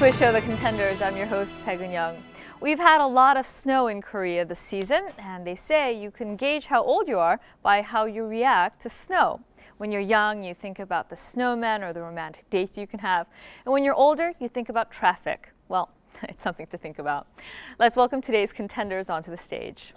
quiz show, The Contenders. I'm your host, Paegun Young. We've had a lot of snow in Korea this season, and they say you can gauge how old you are by how you react to snow. When you're young, you think about the snowmen or the romantic dates you can have. And when you're older, you think about traffic. Well, it's something to think about. Let's welcome today's contenders onto the stage.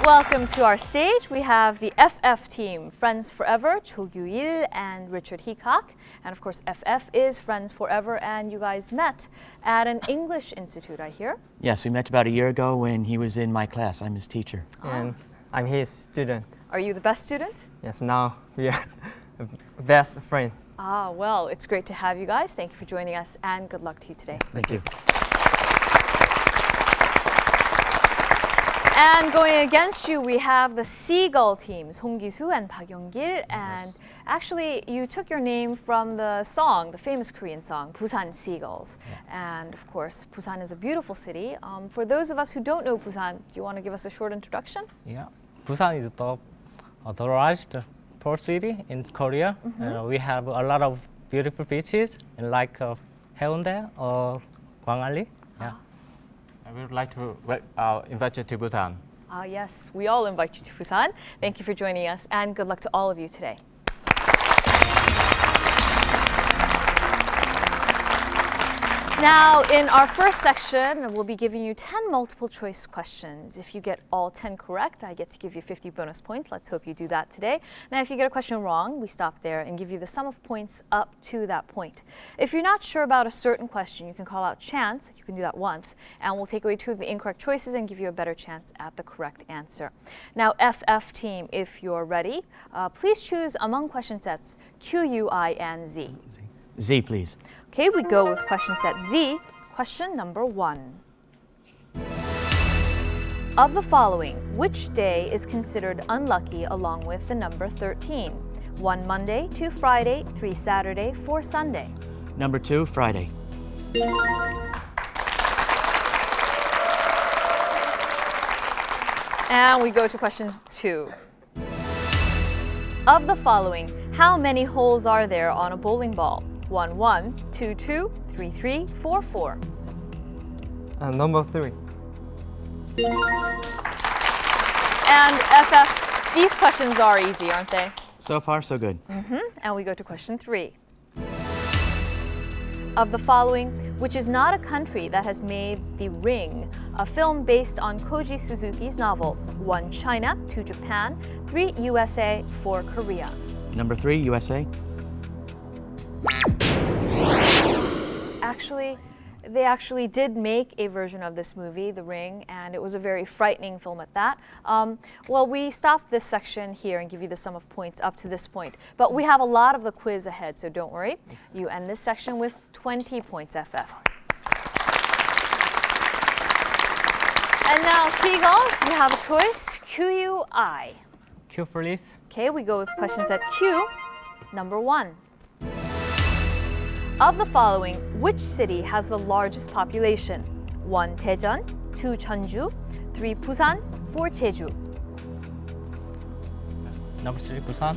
Welcome to our stage. We have the FF team, Friends Forever, Cho Gyu-il and Richard Heacock. And of course, FF is Friends Forever, and you guys met at an English institute, I hear. Yes, we met about a year ago when he was in my class. I'm his teacher. And I'm his student. Are you the best student? Yes, now we are best friend. Ah, well, it's great to have you guys. Thank you for joining us, and good luck to you today. Thank you. And going against you, we have the Seagull teams, Hong Gi-soo and Park Yong-gil. And actually, you took your name from the song, the famous Korean song, Busan Seagulls. Yeah. And of course, Busan is a beautiful city. For those of us who don't know Busan, do you want to give us a short introduction? Yeah, Busan is the largest port city in Korea. We have a lot of beautiful beaches, like Haeundae or Gwangalli. Yeah. We would like to invite you to Busan. Yes, we all invite you to Busan. Thank you for joining us, and good luck to all of you today. Now, in our first section, we'll be giving you 10 multiple choice questions. If you get all 10 correct, I get to give you 50 bonus points. Let's hope you do that today. Now, if you get a question wrong, we stop there and give you the sum of points up to that point. If you're not sure about a certain question, you can call out chance. You can do that once, and we'll take away 2 of the incorrect choices and give you a better chance at the correct answer. Now, FF team, if you're ready, please choose among question sets Q, U, I, and Z. Z, please. Okay, we go with question set Z. Question number 1. Of the following, which day is considered unlucky along with the number 13? 1 Monday, 2 Friday, 3 Saturday, 4 Sunday. Number 2, Friday. And we go to question 2. Of the following, how many holes are there on a bowling ball? 1, 1, 2, 2, 3, 3, 4, 4. Number 3. And FF, these questions are easy, aren't they? So far, so good. And we go to question 3. Of the following, which is not a country that has made The Ring, a film based on Koji Suzuki's novel? 1, China, 2, Japan, 3, USA, 4, Korea. Number 3, USA. They actually did make a version of this movie, The Ring, and it was a very frightening film at that. Well, we stop this section here and give you the sum of points up to this point. But we have a lot of the quiz ahead, so don't worry. You end this section with 20 points, FF. And now, Seagulls, you have a choice, Q, U, I. Q, please. Okay, we go with questions at Q. Number 1. Of the following, which city has the largest population? 1, Daejeon, 2, Jeonju, 3, Busan, 4, Jeju. Number 3, Busan.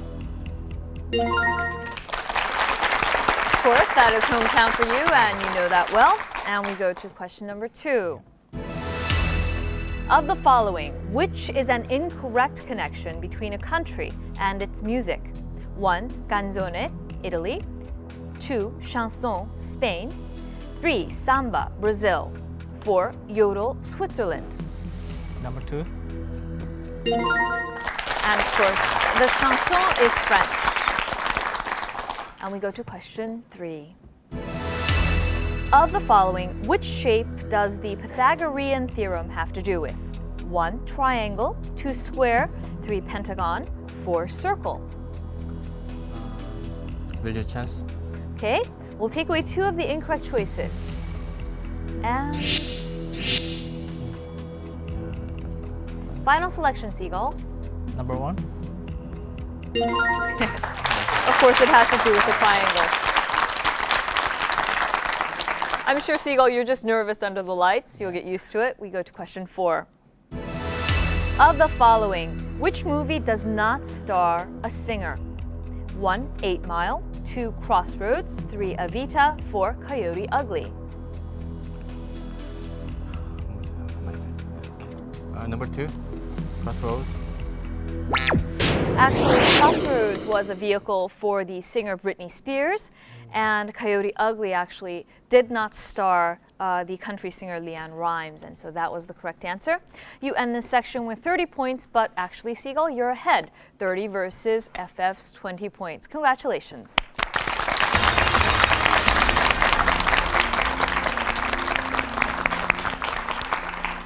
Of course, that is hometown for you, and you know that well. And we go to question number 2. Of the following, which is an incorrect connection between a country and its music? 1, canzone, Italy. 2, chanson, Spain. 3, samba, Brazil. 4, yodel, Switzerland. Number 2. And of course, the chanson is French. And we go to question 3. Of the following, which shape does the Pythagorean theorem have to do with? 1, triangle. 2, square. 3, pentagon. 4, circle. Will you chance? Okay, we'll take away 2 of the incorrect choices. And final selection, Seagull. Number 1. Of course, it has to do with the triangle. I'm sure, Seagull, you're just nervous under the lights. You'll get used to it. We go to question 4. Of the following, which movie does not star a singer? 1. 8 Mile, 2. Crossroads, 3. Evita, 4. Coyote Ugly. Number 2, Crossroads. Actually, Crossroads was a vehicle for the singer Britney Spears, and Coyote Ugly actually did not star the country singer LeAnn Rimes, and so that was the correct answer. You end this section with 30 points, but actually, Seagull, you're ahead. 30 versus FF's 20 points. Congratulations.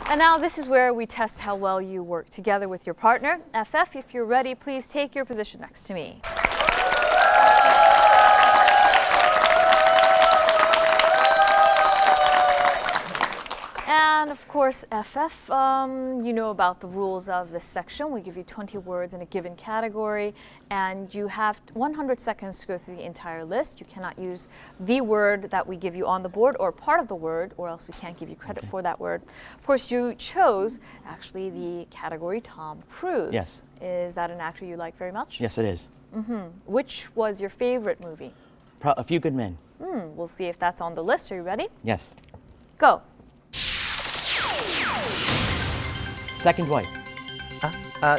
And now this is where we test how well you work together with your partner. FF, if you're ready, please take your position next to me. And of course, FF, you know about the rules of this section. We give you 20 words in a given category, and you have 100 seconds to go through the entire list. You cannot use the word that we give you on the board or part of the word, or else we can't give you credit for that word. Of course, you chose actually the category Tom Cruise. Yes. Is that an actor you like very much? Yes, it is. Which was your favorite movie? A Few Good Men. We'll see if that's on the list. Are you ready? Yes. Go. Second Wife.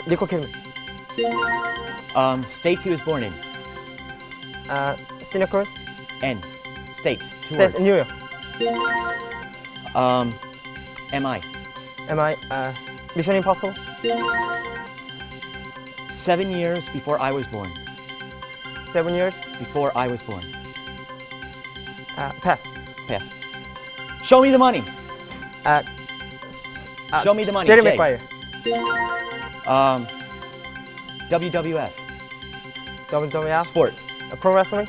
Nicole Kidman. State he was born in. Senior Cruz. N. State. Two States words. New York. M.I. Am I Mission Impossible? 7 years before I was born. 7 years. Before I was born. Pass. Pass. Show me the money. Show me the money. Jerry Jay. Maguire. WWF. WWF. Sport. Pro wrestling.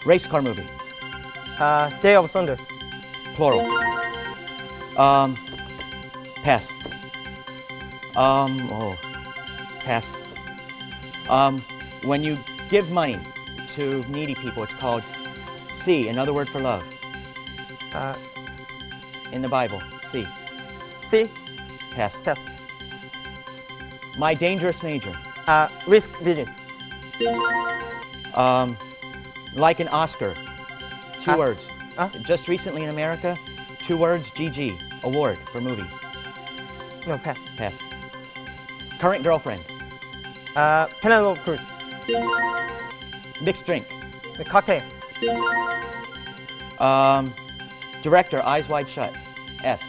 Race car movie. Day of Thunder. Plural. Pass. Pass. When you give money to needy people, it's called C, another word for love. In the Bible, C. C. Pass. Pass. My Dangerous Major. Risk business. Like an Oscar. Two Os- words. Just recently in America, 2 words, GG, award for movies. No, pass. Pass. Current girlfriend. Penelope Cruz. Mixed drink. The cocktail. Director, Eyes Wide Shut. S.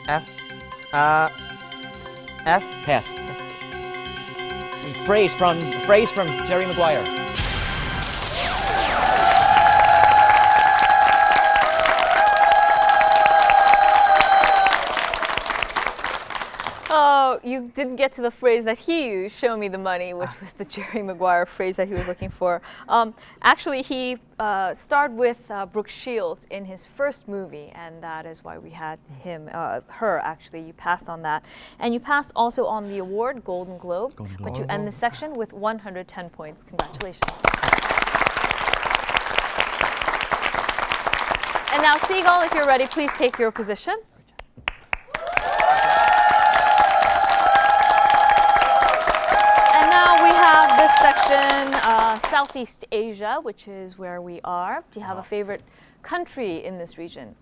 S. S. Pass. Phrase from Jerry Maguire. Oh, you didn't get to the phrase that he used, show me the money, which was the Jerry Maguire phrase that he was looking for. Actually, he starred with Brooke Shields in his first movie, and that is why we had her actually. You passed on that. And you passed also on the award, Golden Globe, but you end this section with 110 points. Congratulations. And now, Seagull, if you're ready, please take your position. This section, Southeast Asia, which is where we are. Do you have a favorite country in this region?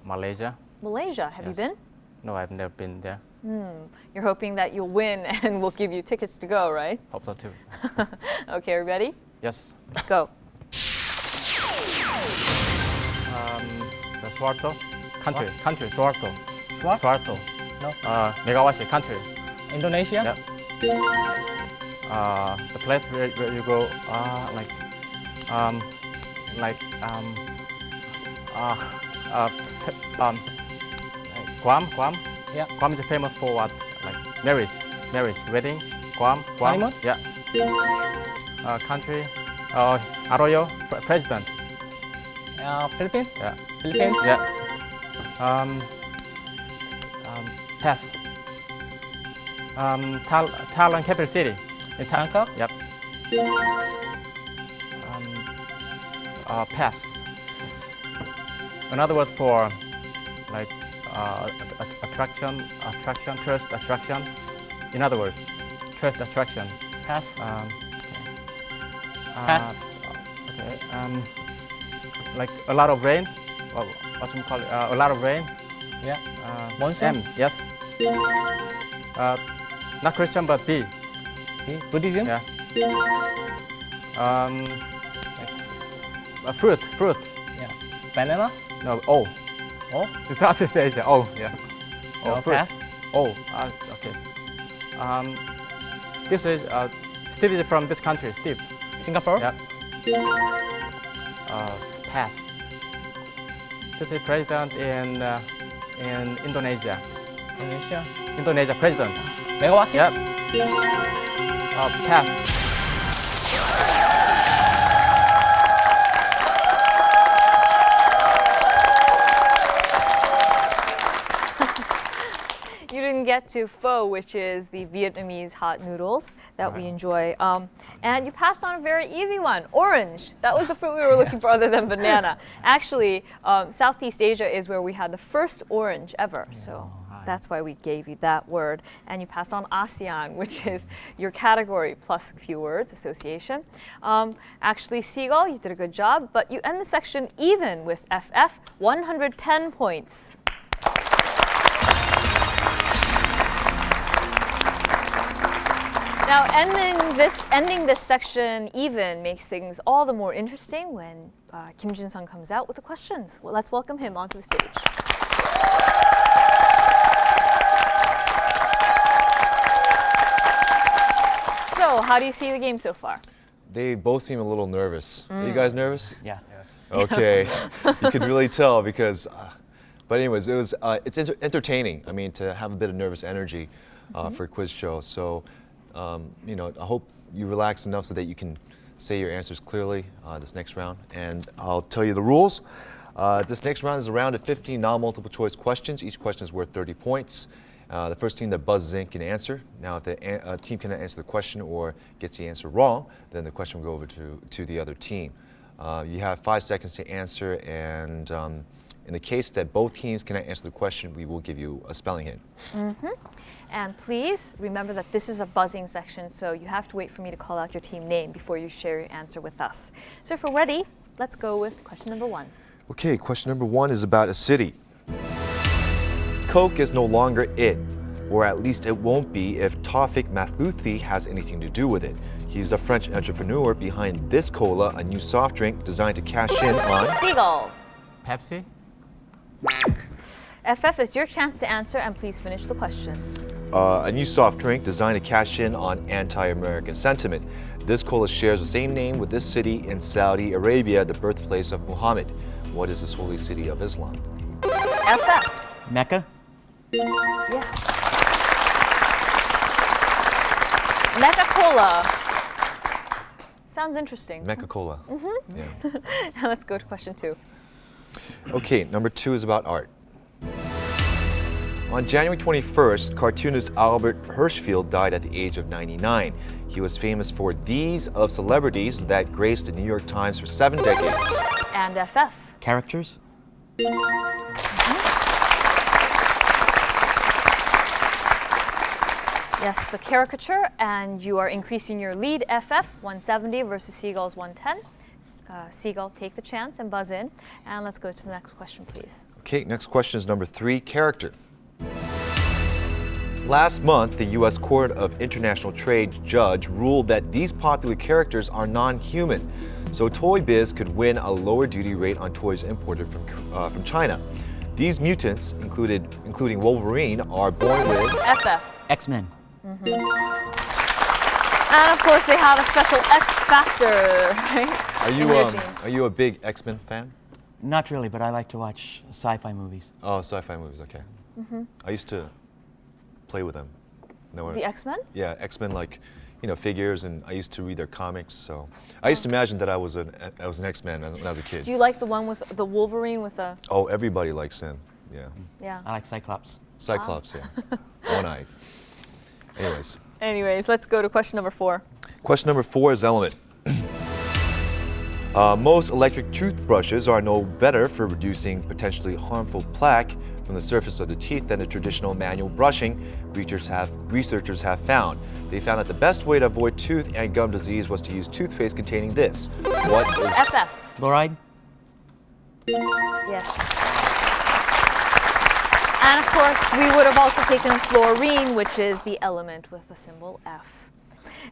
Malaysia. Malaysia. Have you been? No, I've never been there. You're hoping that you'll win and we'll give you tickets to go, right? Hope so too. Okay, are you ready? Yes. Go. The Suharto. Country. Suharto. What? Suharto. No. Megawati. Country. Indonesia? Yep. The place where you go, Guam. Yeah. Guam is famous for what? Like marriage, wedding. Guam. Honeymoon? Yeah. Country. Arroyo, president. Philippines? Yeah. Philippines? Yeah. Pass. Thailand capital city. In Bangkok? Yep. Pass. Another word for like attraction, trust, attraction. In other words, trust, attraction. Pass. Okay. Okay. Like a lot of rain. What you call it? A lot of rain. Yeah. Monsoon. M. Yes. Not Christian, but B. Buddhism. Yeah. Fruit. Yeah. Banana. No. O. Oh. It's Southeast Asia. O. Yeah. No, fruit. pass. O. Okay. This is Steve is from this country. Steve. Singapore. Yeah. Pass. This is president in Indonesia. Indonesia. Indonesia president. Megawati. Yep. Pass. You didn't get to pho, which is the Vietnamese hot noodles that we enjoy. And you passed on a very easy one, orange. That was the fruit we were looking for other than banana. Actually, Southeast Asia is where we had the first orange ever. So that's why we gave you that word. And you passed on ASEAN, which is your category plus a few words, association. Actually, Seagull, you did a good job, but you end the section even with FF, 110 points. Now, ending this section even makes things all the more interesting when Kim Jin-sung comes out with the questions. Well, let's welcome him onto the stage. So, how do you see the game so far? They both seem a little nervous. Are you guys nervous? Yeah. Okay. You could really tell because, but anyways, it's entertaining. I mean, to have a bit of nervous energy for a quiz show. So, you know, I hope you relax enough so that you can say your answers clearly this next round. And I'll tell you the rules. This next round is a round of 15 non-multiple choice questions. Each question is worth 30 points. The first team that buzzes in can answer. Now, if the team cannot answer the question or gets the answer wrong, then the question will go over to the other team. You have 5 seconds to answer, and in the case that both teams cannot answer the question, we will give you a spelling hint. And please remember that this is a buzzing section, so you have to wait for me to call out your team name before you share your answer with us. So if we're ready, let's go with question number 1. Okay, question number 1 is about a city. Coke is no longer it, or at least it won't be if Tawfiq Mathlouthi has anything to do with it. He's the French entrepreneur behind this cola, a new soft drink designed to cash in on... Seagull. Pepsi. FF, it's your chance to answer, and please finish the question. A new soft drink designed to cash in on anti-American sentiment. This cola shares the same name with this city in Saudi Arabia, the birthplace of Muhammad. What is this holy city of Islam? FF. Mecca? Yes. Mecca Cola. Sounds interesting. Mecca Cola. Yeah. Let's go to question 2. Okay, number 2 is about art. On January 21st, cartoonist Albert Hirschfeld died at the age of 99. He was famous for these of celebrities that graced the New York Times for 7 decades. And FF. Characters? Yes, the caricature, and you are increasing your lead, FF, 170 versus Seagull's 110. Seagull, take the chance and buzz in. And let's go to the next question, please. Okay, next question is number 3, character. Last month, the U.S. Court of International Trade judge ruled that these popular characters are non-human, so Toy Biz could win a lower duty rate on toys imported from China. These mutants, including Wolverine, are born with... FF. X-Men. And of course, they have a special X factor, right? Are you a big X-Men fan? Not really, but I like to watch sci-fi movies. Oh, sci-fi movies, okay. I used to play with them. The X-Men? Yeah, X-Men, like, you know, figures, and I used to read their comics, so I used to imagine that I was an X-Man when I was a kid. Do you like the one with the Wolverine with the... Oh, everybody likes him, yeah. Yeah. I like Cyclops. Cyclops, yeah. One-eyed. Anyways, let's go to question number 4. Question number 4 is element. Most electric toothbrushes are no better for reducing potentially harmful plaque from the surface of the teeth than the traditional manual brushing researchers have found. They found that the best way to avoid tooth and gum disease was to use toothpaste containing this. What is... FF. Fluoride? Yes. And of course, we would have also taken fluorine, which is the element with the symbol F.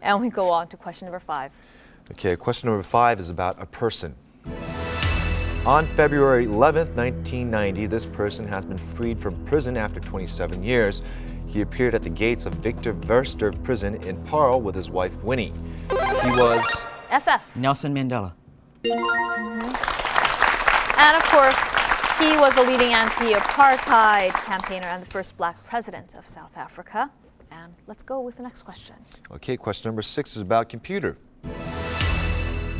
And we go on to question number 5. Okay, question number 5 is about a person. On February 11th, 1990, this person has been freed from prison after 27 years. He appeared at the gates of Victor Verster prison in Pearl with his wife Winnie. He was... FF. Nelson Mandela. And of course, he was the leading anti-apartheid campaigner and the first black president of South Africa. And let's go with the next question. Okay, question number 6 is about computer.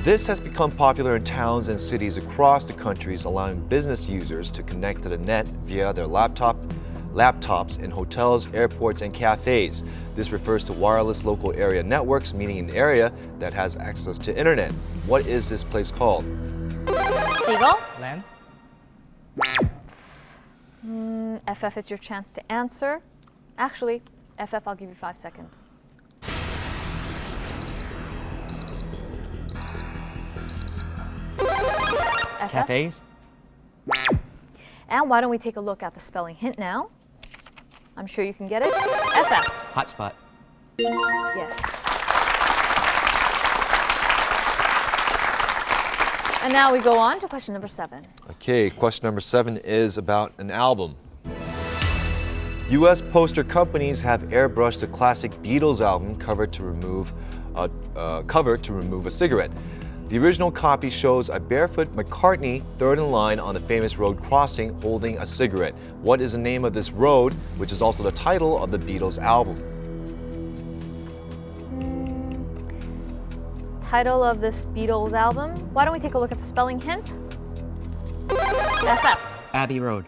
This has become popular in towns and cities across the countries, allowing business users to connect to the net via their laptops in hotels, airports, and cafes. This refers to wireless local area networks, meaning an area that has access to internet. What is this place called? Seagull? Land? FF, it's your chance to answer. Actually, FF, I'll give you 5 seconds. FF? Cafes? And why don't we take a look at the spelling hint now? I'm sure you can get it. FF. Hotspot. Yes. And now we go on to question number 7. Okay, question number 7 is about an album. U.S. poster companies have airbrushed the classic Beatles album cover to remove a cigarette. The original copy shows a barefoot McCartney third in line on the famous road crossing holding a cigarette. What is the name of this road, which is also the title of the Beatles album? Title of this Beatles album. Why don't we take a look at the spelling hint? FF. Abbey Road.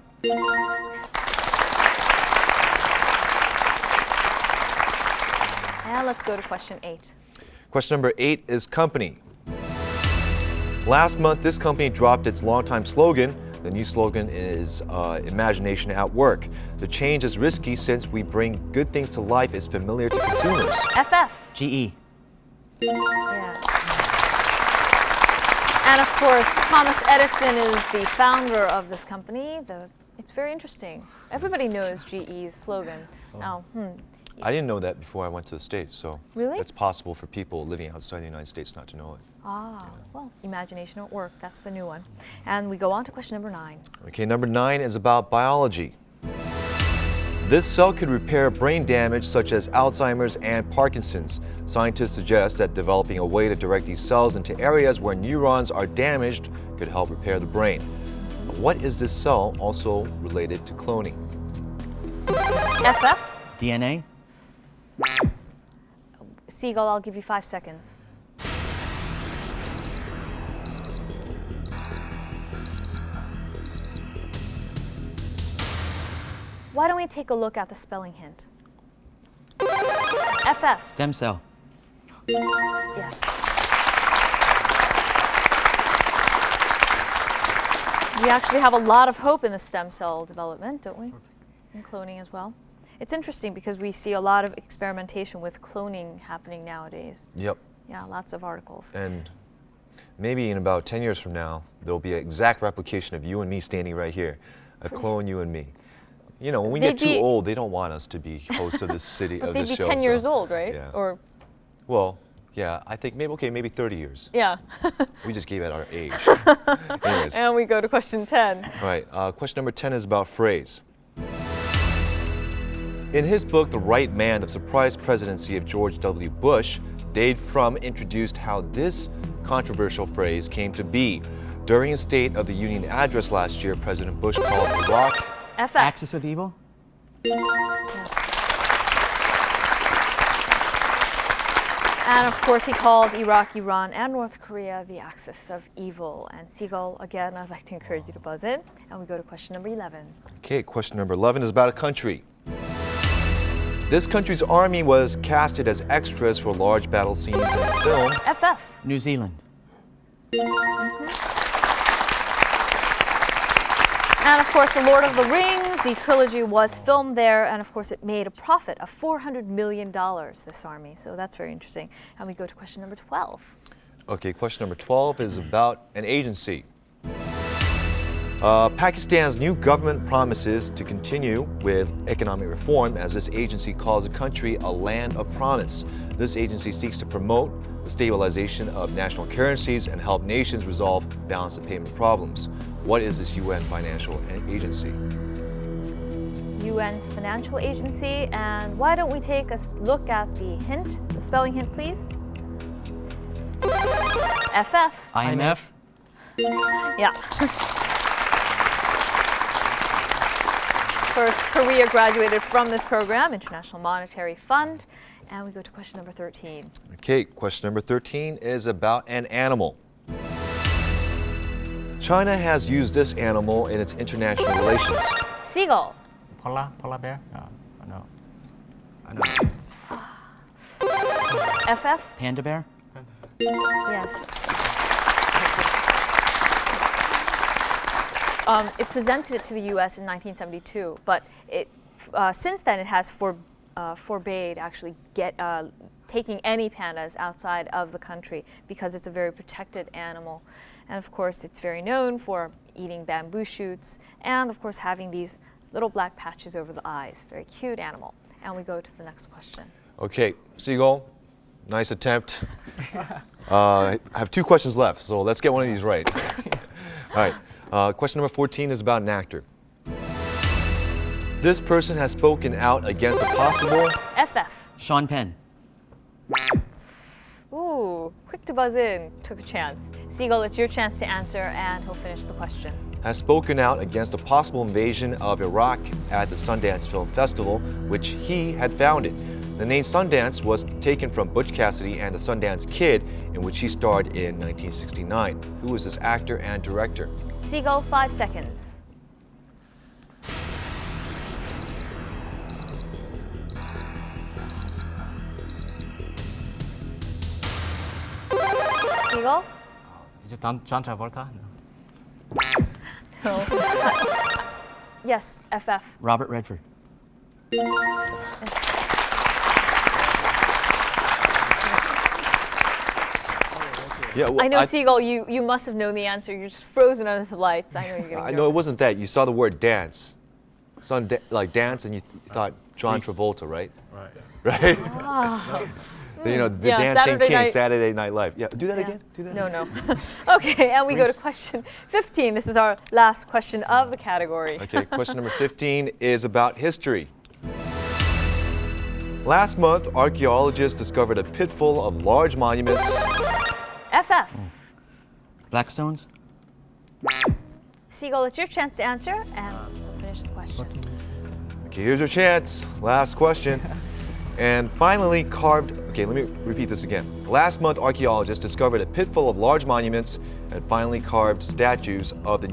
And let's go to question 8. Question number 8 is company. Last month, this company dropped its longtime slogan. The new slogan is imagination at work. The change is risky since we bring good things to life is familiar to consumers. FF. GE. Yeah. And of course, Thomas Edison is the founder of this company. It's very interesting. Everybody knows GE's slogan. Now, I didn't know that before I went to the States, so Really? it's possible for people living outside the United States not to know it. Well, imagination at work, that's the new one. And we go on to question number 9. Okay, number 9 is about biology. This cell could repair brain damage such as Alzheimer's and Parkinson's. Scientists suggest that developing a way to direct these cells into areas where neurons are damaged could help repair the brain. What is this cell also related to cloning? FF. DNA? Seagull, I'll give you 5 seconds. Why don't we take a look at the spelling hint? FF. Stem cell. Yes. We actually have a lot of hope in the stem cell development, don't we? In cloning as well. It's interesting because we see a lot of experimentation with cloning happening nowadays. Yep. Yeah, lots of articles. And maybe in about 10 years from now, there'll be an exact replication of you and me standing right here. A clone you and me. You know, when we get too old, they don't want us to be hosts of this city, But of they'd this be show. 10 years old, right? Yeah. Or Well, yeah, I think maybe 30 years. yeah. We just gave out our age. Anyways. And we go to question 10. All right, question number 10 is about phrase. In his book, The Right Man, The Surprise Presidency of George W. Bush, Dave Frum introduced how this controversial phrase came to be. During his State of the Union address last year, President Bush called Iraq FF. Axis of evil? Yes. And of course, he called Iraq, Iran, and North Korea the axis of evil. And Seagull, again, I'd like to encourage you to buzz in. And we go to question number 11. Okay, question number 11 is about a country. This country's army was casted as extras for large battle scenes in the film. FF. New Zealand. And of course, The Lord of the Rings, the trilogy was filmed there, and of course it made a profit of $400 million, this army. So that's very interesting. And we go to question number 12. Okay, question number 12 is about an agency. Pakistan's new government promises to continue with economic reform as this agency calls the country a land of promise. This agency seeks to promote the stabilization of national currencies and help nations resolve balance of payment problems. What is this UN financial agency? UN's financial agency, and why don't we take a look at the hint, the spelling hint, please? FF. IMF. Yeah. First, Korea graduated from this program, International Monetary Fund. And we go to question number 13. Okay, question number 13 is about an animal. China has used this animal in its international relations. Seagull. Polar bear? No. I know. FF. Panda Bear. Yes. It presented it to the U.S. in 1972, but since then it has forbade actually taking any pandas outside of the country because it's a very protected animal. And of course, it's very known for eating bamboo shoots and of course having these little black patches over the eyes. Very cute animal. And we go to the next question. Okay, Seagull, nice attempt. I have 2 questions left, so let's get one of these right. All right. Question number 14 is about an actor. This person has spoken out against a possible... FF. Sean Penn. Ooh, quick to buzz in, took a chance. Seagull, it's your chance to answer, and he'll finish the question. Has spoken out against a possible invasion of Iraq at the Sundance Film Festival, which he had founded. The name Sundance was taken from Butch Cassidy and the Sundance Kid, in which he starred in 1969. Who is this actor and director? Seagull, 5 seconds. Seagull? Is it John Travolta? No. Yes, FF. Robert Redford. Yes. Yeah, well, I know, Seagull, you must have known the answer. You're just frozen under the lights. I know you're getting I know it wasn't that. You saw the word dance. Like dance, and you thought John Travolta, right? Right. Right? Ah. You know, the Yeah, Dancing Saturday King, Night- Saturday Night Live. Yeah, do that Yeah. again. Do that. No. Okay, and we go to question 15. This is our last question of the category. Okay, question number 15 is about history. Last month, archaeologists discovered a pit full of large monuments. FF. Blackstones. Seagull, it's your chance to answer, and we'll finish the question. Okay, here's your chance. Last question. And finally carved, okay, let me repeat this again. Last month, archaeologists discovered a pit full of large monuments and finally carved statues of the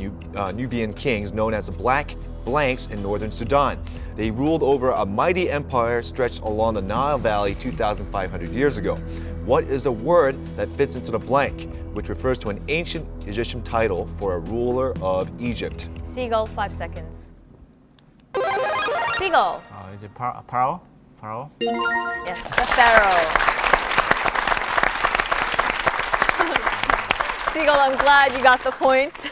Nubian kings known as the Black Blanks in northern Sudan. They ruled over a mighty empire stretched along the Nile Valley 2,500 years ago. What is a word that fits into the blank, which refers to an ancient Egyptian title for a ruler of Egypt? Seagull, 5 seconds. Seagull. Is it Pharaoh? Yes, the Pharaoh. Seagull, I'm glad you got the points.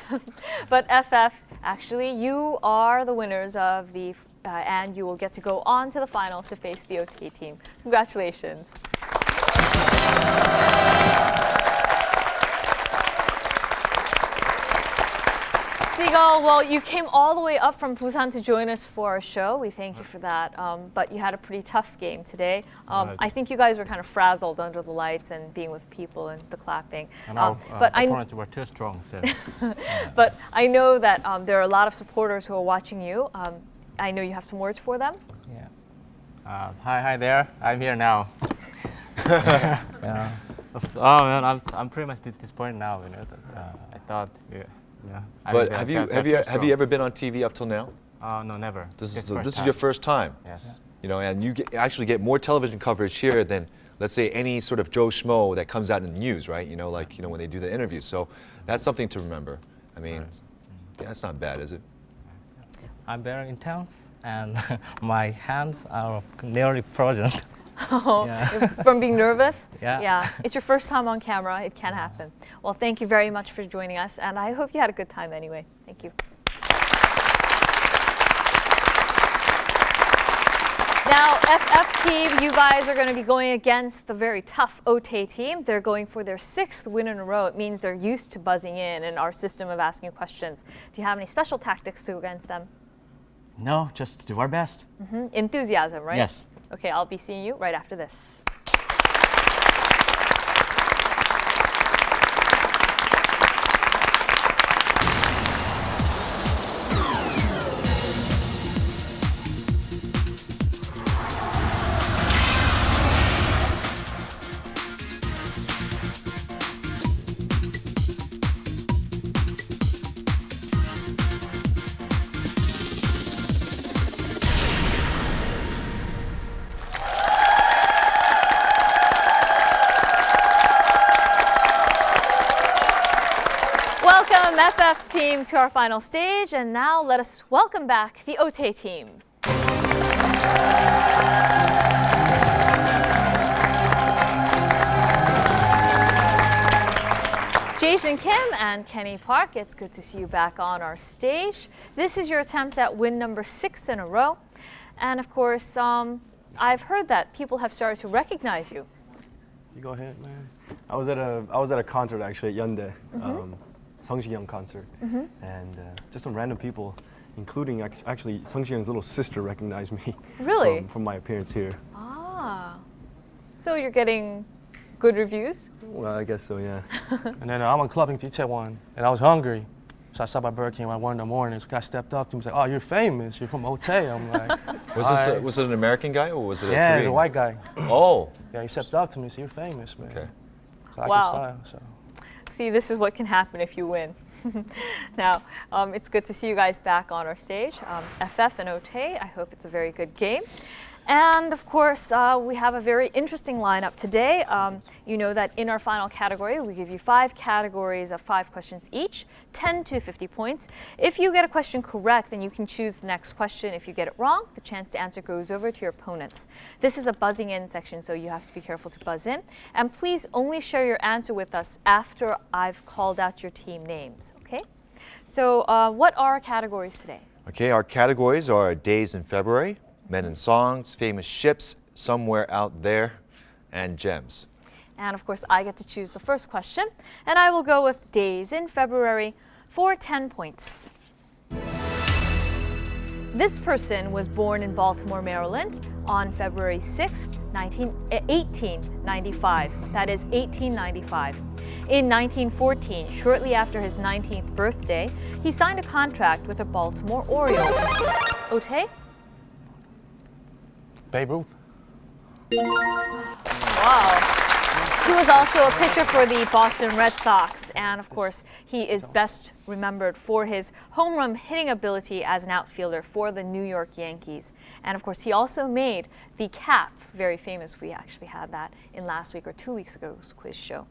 But FF, actually, you are the winners of the, and you will get to go on to the finals to face the Otay team. Congratulations. Seagull, well, you came all the way up from Busan to join us for our show. We thank you for that. But you had a pretty tough game today. Right. I think you guys were kind of frazzled under the lights and being with people and the clapping. And our opponents were too strong. So. But I know that there are a lot of supporters who are watching you. I know you have some words for them. Yeah. Hi there. I'm here now. Yeah. Oh man, I'm pretty much disappointed now. You know, that, I thought. Yeah. But have you ever been on TV up till now? No, never. This is your first time. Yes. You know, and you actually get more television coverage here than, let's say, any sort of Joe Schmo that comes out in the news, right? You know, like when they do the interviews. So that's something to remember. I mean, yeah, that's not bad, is it? I'm very intense, and my hands are nearly frozen. Oh, Yeah. from being nervous? Yeah. Yeah. It's your first time on camera. It can happen. Well, thank you very much for joining us, and I hope you had a good time anyway. Thank you. Now, FF team, you guys are going to be going against the very tough Otay team. They're going for their 6th win in a row. It means they're used to buzzing in our system of asking questions. Do you have any special tactics to go against them? No, just do our best. Enthusiasm, right? Yes. Okay, I'll be seeing you right after this. Welcome, FF team, to our final stage, and now let us welcome back the Otay team. Jason Kim and Kenny Park, it's good to see you back on our stage. This is your attempt at win number 6 in a row, and of course, I've heard that people have started to recognize you. You go ahead, man. I was at a concert actually at Hyundai. Sung Ji-young concert, and just some random people, including actually Sung Ji-young's little sister, recognized me. Really? From my appearance here. Ah, so you're getting good reviews? Well, I guess so, yeah. And then I'm on clubbing Ep049, and I was hungry. So I stopped by Burger King around 1 in the morning. This guy stepped up to me and said, "Oh, you're famous. You're from Otay." I'm like, Was it an American guy or was it a yeah, Korean? he's a white guy. Oh. Yeah, he stepped up to me and said, "You're famous, man." Okay. So I Wow. can style, so. See, this is what can happen if you win. Now, it's good to see you guys back on our stage. FF and Otay, I hope it's a very good game. And of course, we have a very interesting lineup today. You know that in our final category, we give you 5 categories of 5 questions each, 10 to 50 points. If you get a question correct, then you can choose the next question. If you get it wrong, the chance to answer goes over to your opponents. This is a buzzing in section, so you have to be careful to buzz in. And please only share your answer with us after I've called out your team names, okay? So what are our categories today? Okay, our categories are Days in February, Men in Songs, Famous Ships, Somewhere Out There, and Gems. And of course, I get to choose the first question, and I will go with Days in February for 10 points. This person was born in Baltimore, Maryland on February 6, 1895. That is 1895. In 1914, shortly after his 19th birthday, he signed a contract with the Baltimore Orioles. Otay? Babe Ruth. Wow. He was also a pitcher for the Boston Red Sox, and of course, he is best remembered for his home run hitting ability as an outfielder for the New York Yankees. And of course, he also made the cap, very famous. We actually had that in last week or 2 weeks ago's quiz show.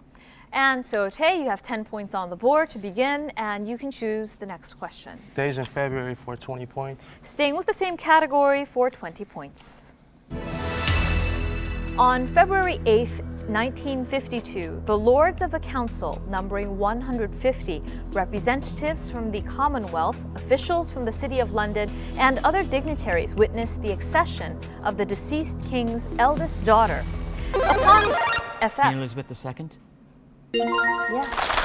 And so, Tay, you have 10 points on the board to begin, and you can choose the next question. Days in February for 20 points. Staying with the same category for 20 points. On February 8th, 1952, the Lords of the Council, numbering 150 representatives from the Commonwealth, officials from the City of London, and other dignitaries witnessed the accession of the deceased king's eldest daughter. Upon FF. Queen Elizabeth II? Yes.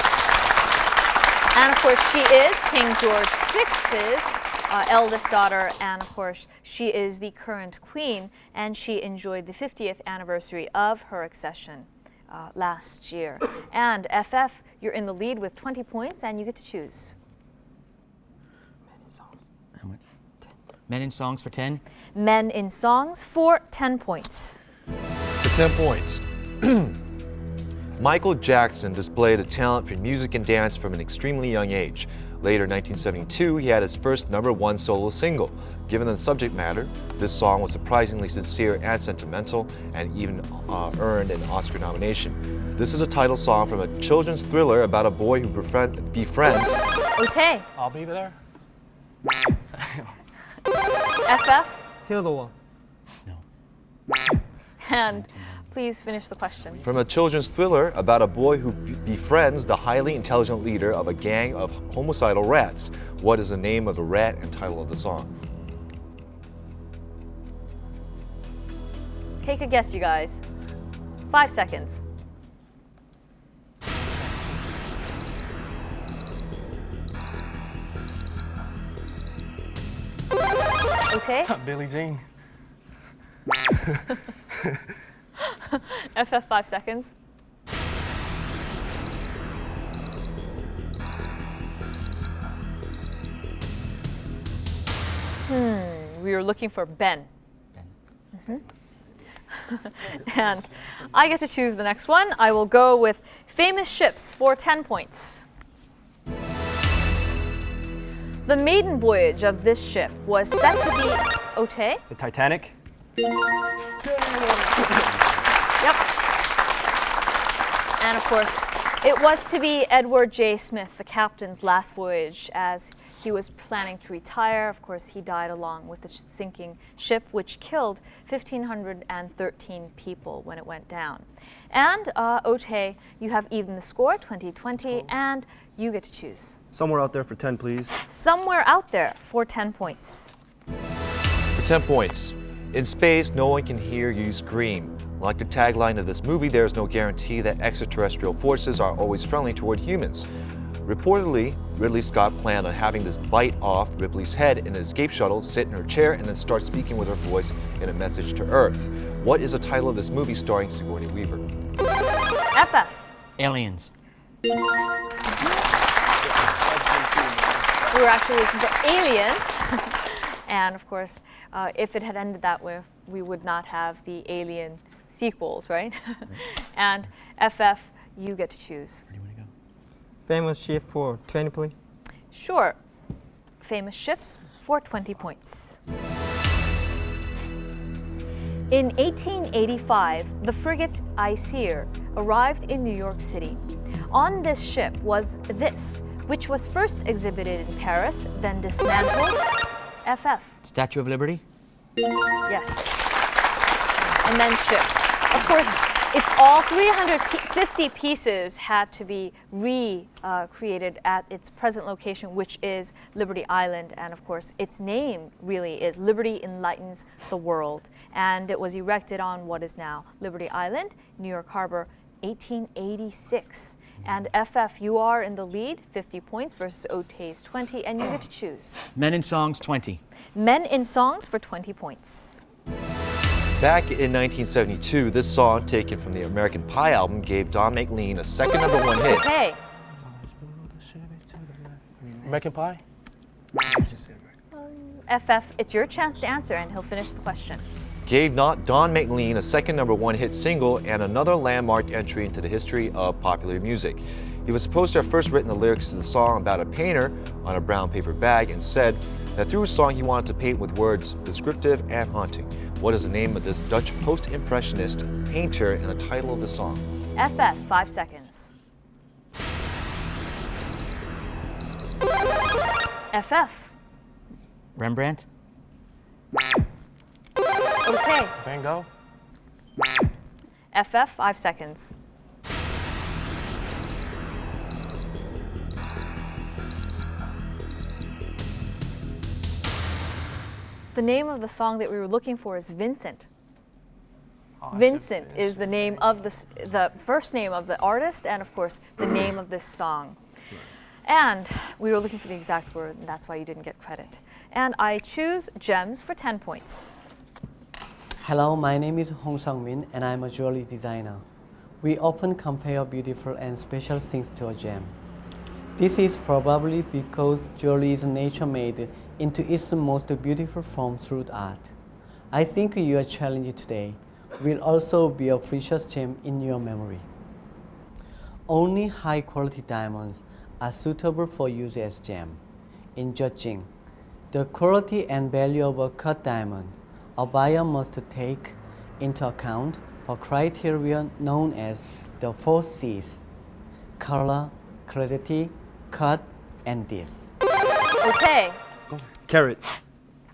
And of course, she is King George VI's eldest daughter, and of course, she is the current queen, and she enjoyed the 50th anniversary of her accession last year. And FF, you're in the lead with 20 points, and you get to choose. Men in Songs. How much? 10. Men in Songs for 10? Men in Songs for 10 points. For 10 points. Michael Jackson displayed a talent for music and dance from an extremely young age. Later, in 1972, he had his first #1 solo single. Given the subject matter, this song was surprisingly sincere and sentimental, and even earned an Oscar nomination. This is a title song from a children's thriller about a boy who befriends... Otay. I'll be there. FF, Hildoa. and please finish the question. From a children's thriller about a boy who befriends the highly intelligent leader of a gang of homicidal rats. What is the name of the rat and title of the song? Take a guess, you guys. 5 seconds. Otay, Billie Jean. FF 5 seconds. We were looking for Ben. And I get to choose the next one. I will go with famous ships for 10 points. The maiden voyage of this ship was said to be Otay. The Titanic. Yep. And of course, it was to be Edward J. Smith, the captain's last voyage, as he was planning to retire. Of course, he died along with the sinking ship, which killed 1,513 people when it went down. And Otay, you have even the score, 20-20, and you get to choose. Somewhere out there for 10, please. Somewhere out there for 10 points. For 10 points. In space, no one can hear you scream. Like the tagline of this movie, there is no guarantee that extraterrestrial forces are always friendly toward humans. Reportedly, Ridley Scott planned on having this bite off Ripley's head in an escape shuttle, sit in her chair, and then start speaking with her voice in a message to Earth. What is the title of this movie starring Sigourney Weaver? FF. Aliens. We were actually looking for Alien. And of course, if it had ended that way, we would not have the Alien sequels, right? And FF, you get to choose. Famous ship for 20, please. Sure. Famous ships for 20 points. In 1885, the frigate Aesir arrived in New York City. On this ship was this, which was first exhibited in Paris, then dismantled. FF. Statue of Liberty. Yes. And then shipped. Of course, it's all 350 pieces had to be recreated at its present location, which is Liberty Island. And of course, its name really is Liberty Enlightens the World. And it was erected on what is now Liberty Island, New York Harbor, 1886. And FF, you are in the lead, 50 points versus Otay's 20, and you get to choose. Men in Songs 20. Men in Songs for 20 points. Back in 1972, this song, taken from the American Pie album, gave Don McLean a second #1 hit. Okay. American Pie? FF, it's your chance to answer, and he'll finish the question. Gave Don McLean a second #1 hit single and another landmark entry into the history of popular music. He was supposed to have first written the lyrics to the song about a painter on a brown paper bag and said that through his song he wanted to paint with words descriptive and haunting. What is the name of this Dutch post-impressionist painter and the title of the song? FF, 5 seconds. FF. Rembrandt. Otay. Van Gogh? FF, 5 seconds. The name of the song that we were looking for is Vincent. Oh, Vincent is the name of the first name of the artist, and of course the name of this song. And we were looking for the exact word, and that's why you didn't get credit. And I choose gems for 10 points. Hello, my name is Hong Sang-min and I'm a jewelry designer. We often compare beautiful and special things to a gem. This is probably because jewelry is nature-made into its most beautiful form through art. I think your challenge today will also be a precious gem in your memory. Only high-quality diamonds are suitable for use as gem. In judging the quality and value of a cut diamond, a buyer must take into account for criteria known as the 4 C's: color, clarity, cut, and this. Okay. Carrot.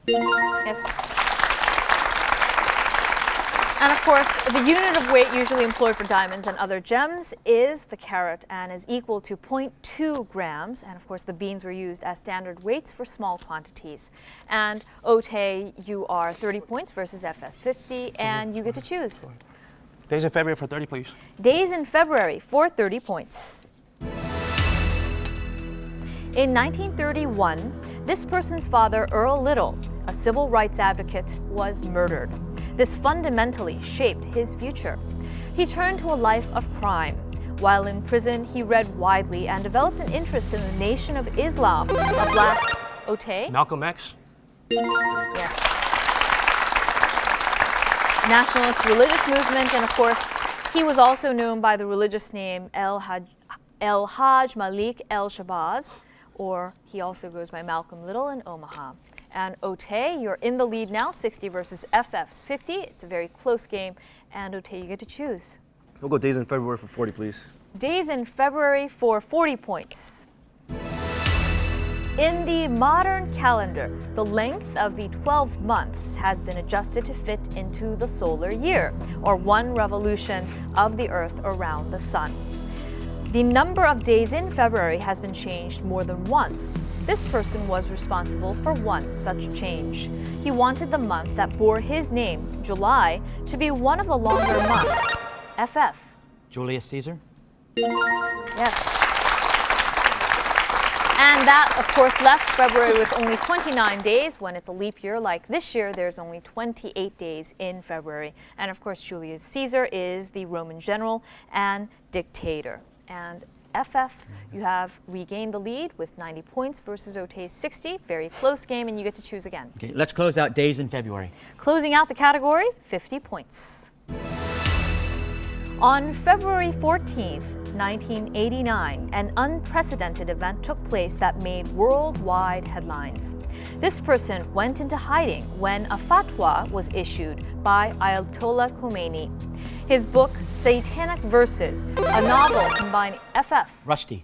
Yes. And of course, the unit of weight usually employed for diamonds and other gems is the carat and is equal to 0.2 grams. And of course, the beans were used as standard weights for small quantities. And Otay, you are 30 points versus FS 50, and you get to choose. Days in February for 30, please. Days in February for 30 points. In 1931, this person's father, Earl Little, a civil rights advocate, was murdered. This fundamentally shaped his future. He turned to a life of crime. While in prison, he read widely and developed an interest in the Nation of Islam, a black Otay. Malcolm X. Yes. Nationalist religious movement, and of course, he was also known by the religious name El Hajj Malik El Shabazz, or he also goes by Malcolm Little in Omaha. And Otay, you're in the lead now, 60 versus FF's 50. It's a very close game, and Otay, you get to choose. We'll go days in February for 40, please. Days in February for 40 points. In the modern calendar, the length of the 12 months has been adjusted to fit into the solar year, or one revolution of the Earth around the sun. The number of days in February has been changed more than once. This person was responsible for one such change. He wanted the month that bore his name, July, to be one of the longer months. FF. Julius Caesar? Yes. And that, of course, left February with only 29 days. When it's a leap year like this year, there's only 28 days in February. And of course, Julius Caesar is the Roman general and dictator. And FF, you have regained the lead with 90 points versus Otay's 60. Very close game, and you get to choose again. Okay, let's close out days in February. Closing out the category, 50 points. On February 14th, 1989, an unprecedented event took place that made worldwide headlines. This person went into hiding when a fatwa was issued by Ayatollah Khomeini. His book, Satanic Verses, a novel combining FF. Rushdie.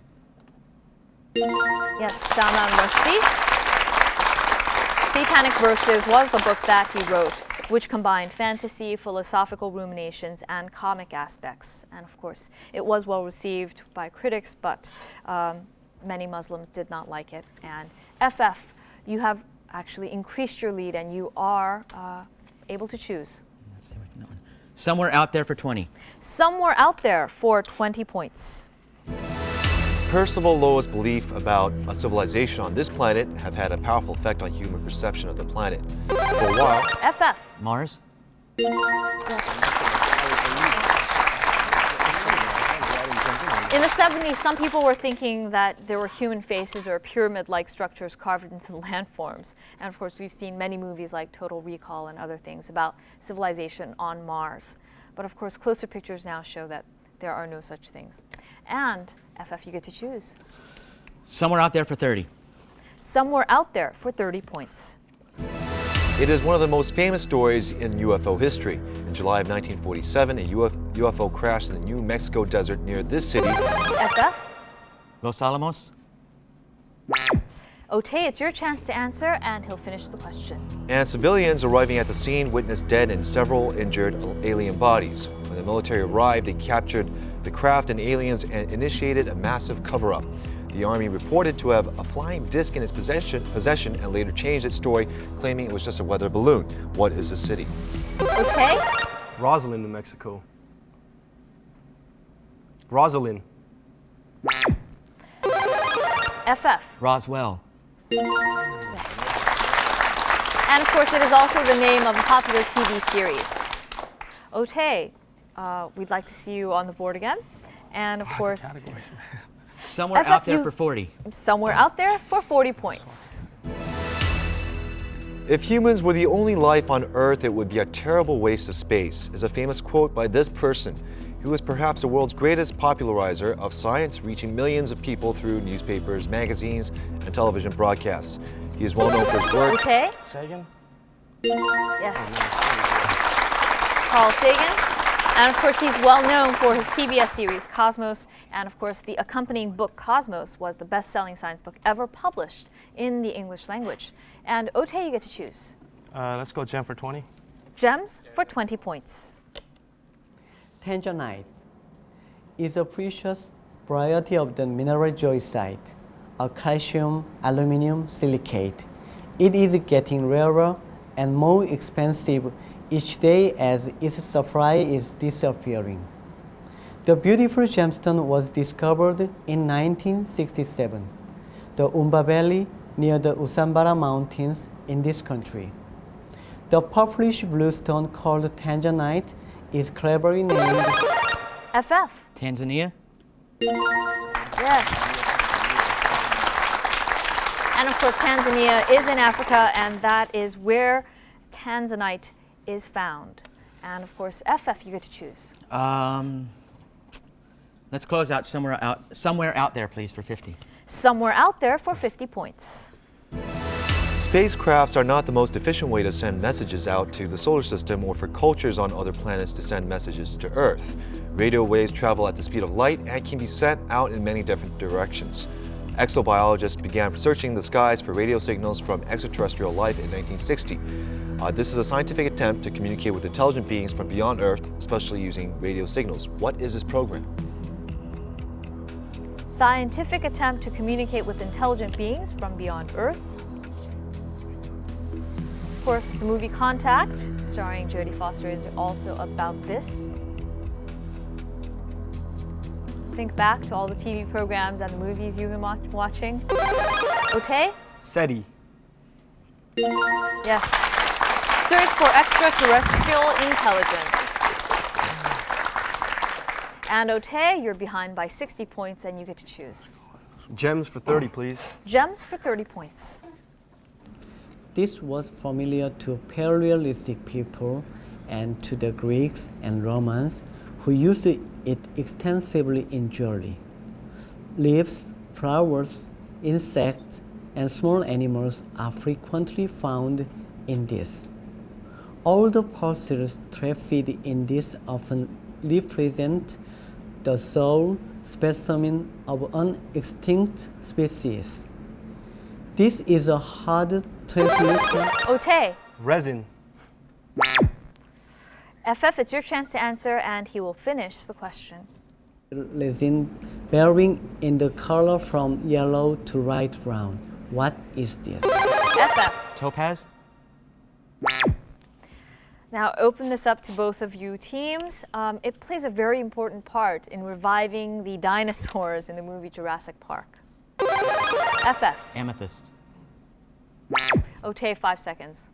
Yes, Salman Rushdie. Satanic Verses was the book that he wrote, which combined fantasy, philosophical ruminations, and comic aspects. And of course, it was well received by critics, but many Muslims did not like it. And FF, you have actually increased your lead, and you are able to choose. Somewhere out there for 20. Somewhere out there for 20 points. Percival Lowell's belief about a civilization on this planet have had a powerful effect on human perception of the planet. For a while, FF. Mars? Yes. In the 70s, some people were thinking that there were human faces or pyramid-like structures carved into the landforms. And of course, we've seen many movies like Total Recall and other things about civilization on Mars. But of course, closer pictures now show that there are no such things. And FF, you get to choose. Somewhere out there for 30. Somewhere out there for 30 points. it is one of the most famous stories in UFO history. In July of 1947, a UFO crashed in the New Mexico desert near this city. FF? Los Alamos? Otay, it's your chance to answer, and he'll finish the question. And civilians arriving at the scene witnessed dead and several injured alien bodies. When the military arrived, they captured the craft and aliens and initiated a massive cover-up. The Army reported to have a flying disc in its possession and later changed its story, claiming it was just a weather balloon. What is the city? Otay? Roslyn, New Mexico. Rosalind. FF? Roswell. Yes. And of course, it is also the name of a popular TV series. Otay, we'd like to see you on the board again. And of course, Somewhere FF, out there for 40. Somewhere out there for 40 points. If humans were the only life on Earth, it would be a terrible waste of space, is a famous quote by this person, who is perhaps the world's greatest popularizer of science, reaching millions of people through newspapers, magazines, and television broadcasts. He is well known for his work. Otay? Sagan? Yes. Carl Sagan. And of course, he's well known for his PBS series, Cosmos. And of course, the accompanying book, Cosmos, was the best-selling science book ever published in the English language. And Otay, you get to choose. Let's go gem for 20. Gems for 20 points. Tanzanite is a precious variety of the mineral joycite, a calcium aluminum silicate. It is getting rarer and more expensive each day as its supply is disappearing. The beautiful gemstone was discovered in 1967, the Umba Valley near the Usambara Mountains in this country. The purplish blue stone called Tanzanite is cleverly named FF. Tanzania? Yes. And of course, Tanzania is in Africa, and that is where Tanzanite is found. And of course, FF, you get to choose. Let's close out somewhere out there, please, for 50. Somewhere out there for 50 points. Spacecrafts are not the most efficient way to send messages out to the solar system or for cultures on other planets to send messages to Earth. Radio waves travel at the speed of light and can be sent out in many different directions. Exobiologists began searching the skies for radio signals from extraterrestrial life in 1960. This is a scientific attempt to communicate with intelligent beings from beyond Earth, especially using radio signals. What is this program? Scientific attempt to communicate with intelligent beings from beyond Earth. Of course, the movie Contact, starring Jodie Foster, is also about this. Think back to all the TV programs and the movies you've been watching. Otay? SETI. Yes. Search for extraterrestrial intelligence. And Otay, you're behind by 60 points and you get to choose. Gems for 30, please. Gems for 30 points. This was familiar to Paleolithic people and to the Greeks and Romans, who used it extensively in jewelry. Leaves, flowers, insects, and small animals are frequently found in this. All the fossils trafficked in this often represent the sole specimen of an extinct species. This is a hard translation. Otay. Resin. FF, it's your chance to answer, and he will finish the question. Resin varying in the color from yellow to light brown. What is this? FF. Topaz? Now open this up to both of you teams. It plays a very important part in reviving the dinosaurs in the movie Jurassic Park. FF. Amethyst. Otay, 5 seconds.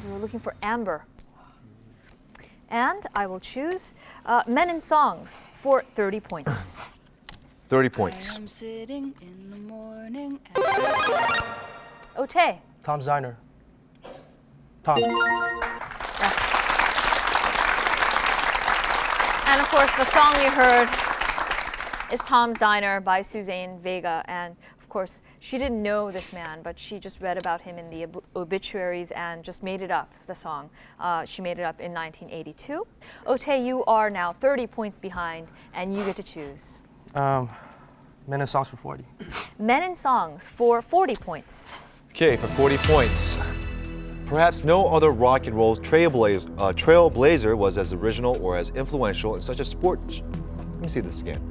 We were looking for amber. And I will choose Men in Songs for 30 points. 30 points. I'm sitting in the morning. Otay. Tom's Diner. Tom. Yes. And of course, the song you heard is Tom's Diner by Suzanne Vega. And of course, she didn't know this man, but she just read about him in the obituaries and just made it up, the song. She made it up in 1982. Otay, you are now 30 points behind, and you get to choose. Men in Songs for 40. Men in Songs for 40 points. Okay, for 40 points. Perhaps no other rock and roll trailblazer was as original or as influential in such a sport. Let me see this again.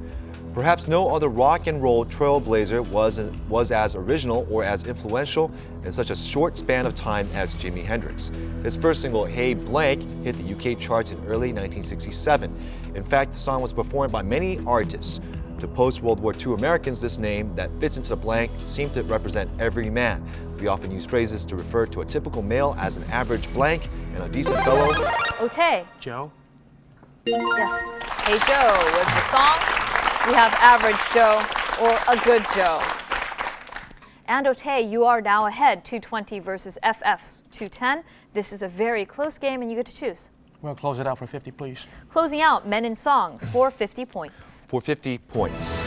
Perhaps no other rock and roll trailblazer was as original or as influential in such a short span of time as Jimi Hendrix. His first single, Hey Blank, hit the UK charts in early 1967. In fact, the song was performed by many artists. To post-World War II Americans, this name that fits into the blank seemed to represent every man. We often use phrases to refer to a typical male as an average blank and a decent fellow. Otay. Joe. Yes. Hey Joe was the song. We have Average Joe or A Good Joe. And Otay, you are now ahead, 220 versus FF's 210. This is a very close game, and you get to choose. We'll close it out for 50, please. Closing out, Men in Songs for 50 points. For 50 points.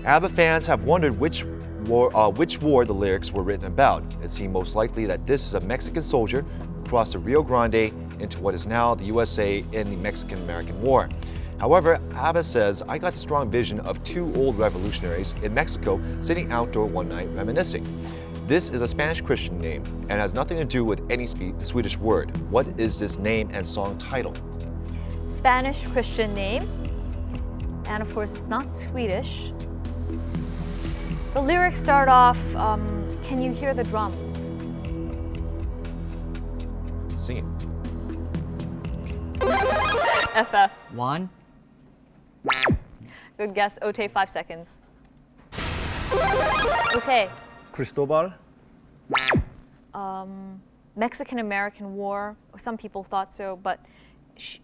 ABBA fans have wondered which which war the lyrics were written about. It seemed most likely that this is a Mexican soldier who crossed the Rio Grande into what is now the USA in the Mexican-American War. However, ABBA says, I got the strong vision of two old revolutionaries in Mexico sitting outdoor one night reminiscing. This is a Spanish Christian name and has nothing to do with any Swedish word. What is this name and song title? Spanish Christian name. And of course, it's not Swedish. The lyrics start off, can you hear the drums? Sing it. FF. 1. Good guess. Otay, 5 seconds. Otay. Cristobal. Mexican-American War. Some people thought so, but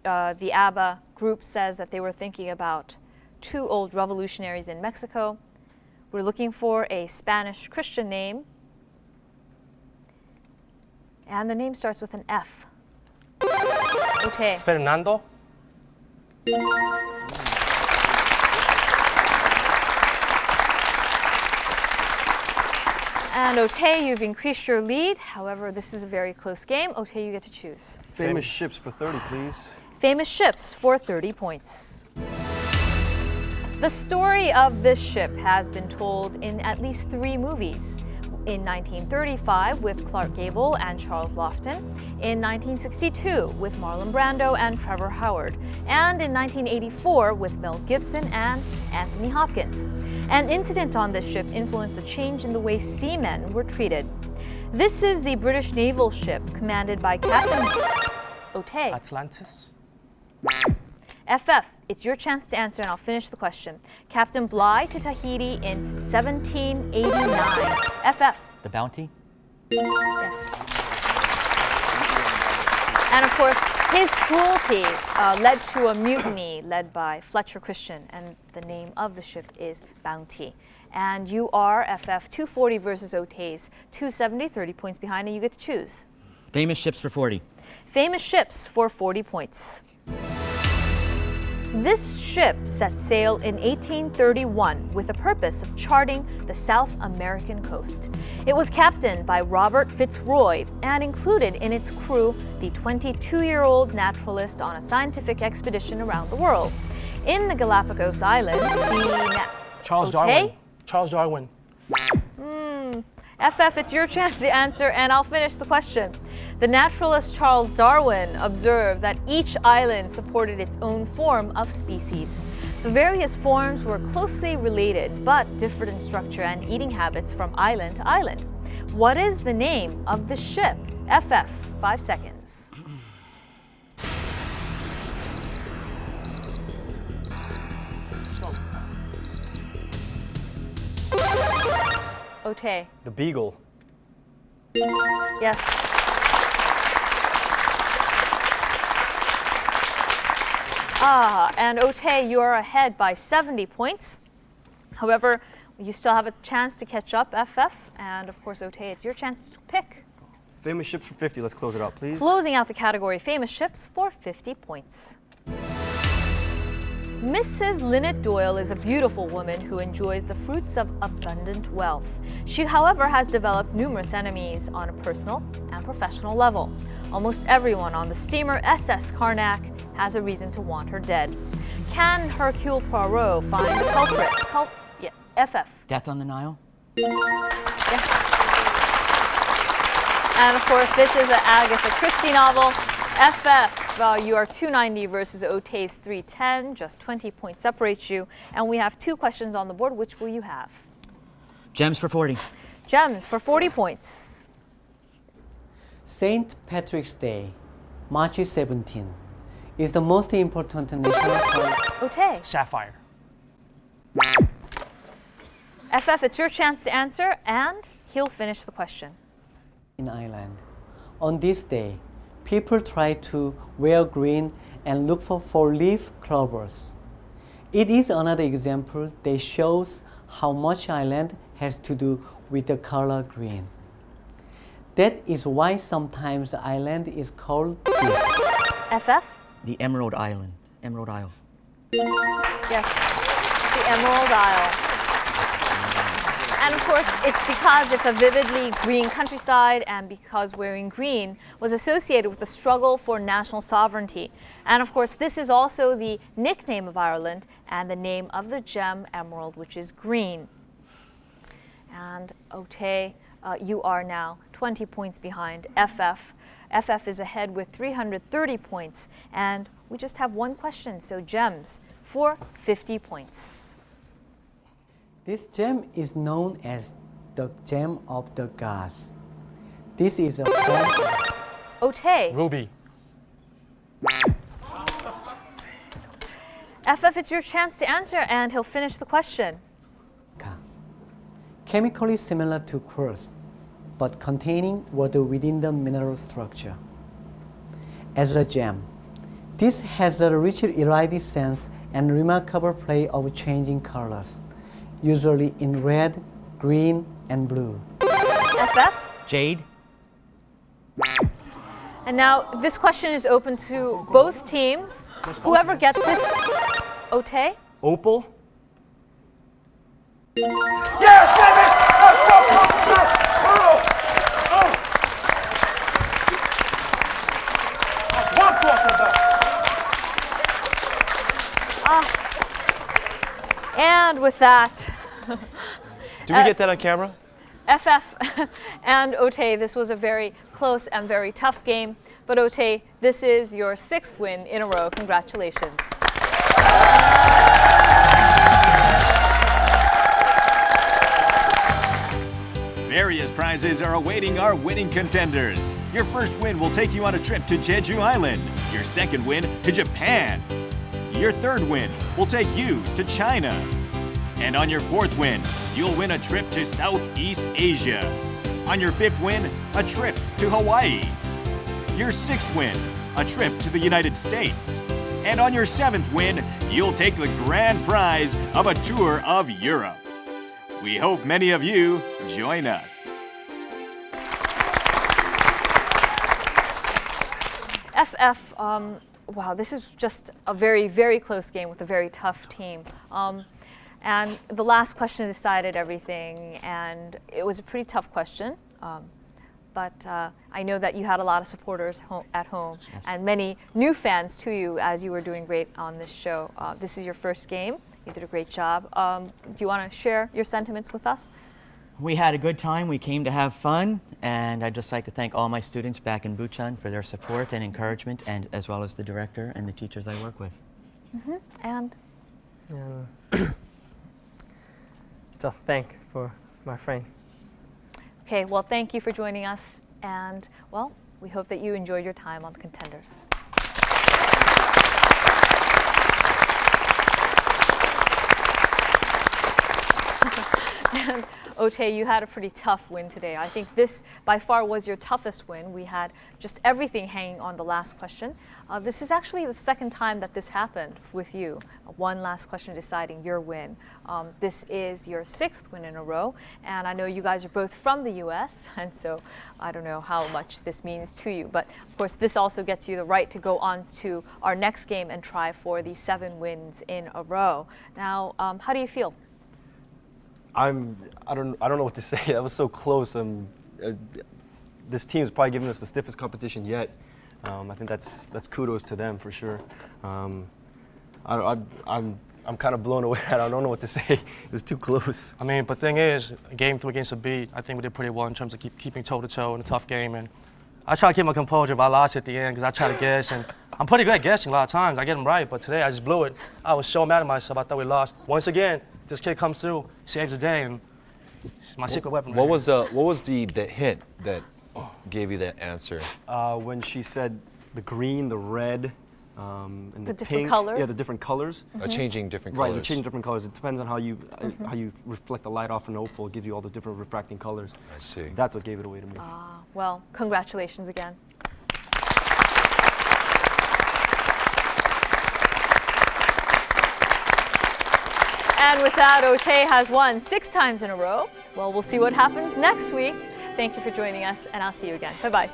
the ABBA group says that they were thinking about two old revolutionaries in Mexico. We're looking for a Spanish Christian name. And the name starts with an F. Otay. Fernando. And Otay, you've increased your lead. However, this is a very close game. Otay, you get to choose. Famous ships for 30, please. Famous ships for 30 points. The story of this ship has been told in at least 3 movies. In 1935 with Clark Gable and Charles Laughton, in 1962 with Marlon Brando and Trevor Howard, and in 1984 with Mel Gibson and Anthony Hopkins. An incident on this ship influenced a change in the way seamen were treated. This is the British naval ship commanded by Captain Otay. Atlantis. FF, it's your chance to answer and I'll finish the question. Captain Bligh to Tahiti in 1789. FF. The Bounty. Yes. And of course, his cruelty led to a mutiny led by Fletcher Christian, and the name of the ship is Bounty. And you are FF 240 versus Otay's 270, 30 points behind, and you get to choose. Famous ships for 40. Famous ships for 40 points. This ship set sail in 1831 with the purpose of charting the South American coast. It was captained by Robert Fitzroy and included in its crew the 22-year-old naturalist on a scientific expedition around the world. In the Galapagos Islands, the Charles Darwin. Charles Darwin. FF, it's your chance to answer, and I'll finish the question. The naturalist Charles Darwin observed that each island supported its own form of species. The various forms were closely related, but differed in structure and eating habits from island to island. What is the name of the ship? FF, 5 seconds. Otay. The Beagle. Yes. And Otay, you are ahead by 70 points. However, you still have a chance to catch up, FF. And of course, Otay, it's your chance to pick. Famous ships for 50. Let's close it out, please. Closing out the category, famous ships for 50 points. Mrs. Lynette Doyle is a beautiful woman who enjoys the fruits of abundant wealth. She, however, has developed numerous enemies on a personal and professional level. Almost everyone on the steamer SS Karnak has a reason to want her dead. Can Hercule Poirot find the culprit? FF. Death on the Nile. Yes. And of course, this is an Agatha Christie novel. FF, you are 290 versus Otay's 310. Just 20 points separates you. And we have 2 questions on the board. Which will you have? Gems for 40. Gems for 40 points. St. Patrick's Day, March 17, is the most important national holiday. Otay. Sapphire. FF, it's your chance to answer, and he'll finish the question. In Ireland. On this day, people try to wear green and look for four-leaf clovers. It is another example that shows how much Ireland has to do with the color green. That is why sometimes Ireland is called this. FF? The Emerald Island. Emerald Isle. Yes, the Emerald Isle. And of course, it's because it's a vividly green countryside and because wearing green was associated with the struggle for national sovereignty. And of course, this is also the nickname of Ireland and the name of the gem emerald, which is green. And Otay, you are now 20 points behind FF. FF is ahead with 330 points. And we just have one question, so gems for 50 points. This gem is known as the gem of the gods. This is a form Otay. Ruby. FF, it's your chance to answer, and he'll finish the question. chemically similar to quartz, but containing water within the mineral structure. As a gem, this has a rich iridescence and remarkable play of changing colors, usually in red, green, and blue. FF? Jade. And now this question is open to both teams. Whoever gets this, Otay? Opal? And with that, Do we get that on camera? FF and Otay, this was a very close and very tough game. But Otay, this is your 6th win in a row. Congratulations. Various prizes are awaiting our winning contenders. Your first win will take you on a trip to Jeju Island. Your second win to Japan. Your third win will take you to China. And on your fourth win, you'll win a trip to Southeast Asia. On your fifth win, a trip to Hawaii. Your sixth win, a trip to the United States. And on your seventh win, you'll take the grand prize of a tour of Europe. We hope many of you join us. FF, wow, this is just a very, very close game with a very tough team. And the last question decided everything, and it was a pretty tough question. But I know that you had a lot of supporters at home, yes, and many new fans to you as you were doing great on this show. This is your first game. You did a great job. Do you want to share your sentiments with us? We had a good time. We came to have fun, and I'd just like to thank all my students back in Bucheon for their support and encouragement, and as well as the director and the teachers I work with. Mm-hmm. And? Just thank for my friend. Okay, well, thank you for joining us, and, well, we hope that you enjoyed your time on the Contenders. And Otay, you had a pretty tough win today. I think this, by far, was your toughest win. We had just everything hanging on the last question. This is actually the second time that this happened with you. One last question deciding your win. This is your 6th win in a row, and I know you guys are both from the U.S., and so I don't know how much this means to you. But of course, this also gets you the right to go on to our next game and try for the 7 wins in a row. Now, how do you feel? I don't know what to say. That was so close. This team is probably giving us the stiffest competition yet. I think that's kudos to them for sure. I'm kind of blown away. I don't know what to say. It was too close. I mean, but the thing is, game 3 against a beat, I think we did pretty well in terms of keeping toe-to-toe in a tough game. And I try to keep my composure, but I lost at the end because I try to guess. And I'm pretty good at guessing a lot of times. I get them right, but today I just blew it. I was so mad at myself. I thought we lost. Once again, this kid comes through, saves the day, and it's my secret weapon. What was the hint that gave you that answer? When she said the green, the red, and the different pink. colors? Yeah, the different colors. Changing different colors. Right, changing different colors. It depends on how you reflect the light off an opal. It gives you all the different refracting colors. I see. That's what gave it away to me. Well, congratulations again. And with that, Otay has won 6 times in a row. Well, we'll see what happens next week. Thank you for joining us, and I'll see you again. Bye-bye.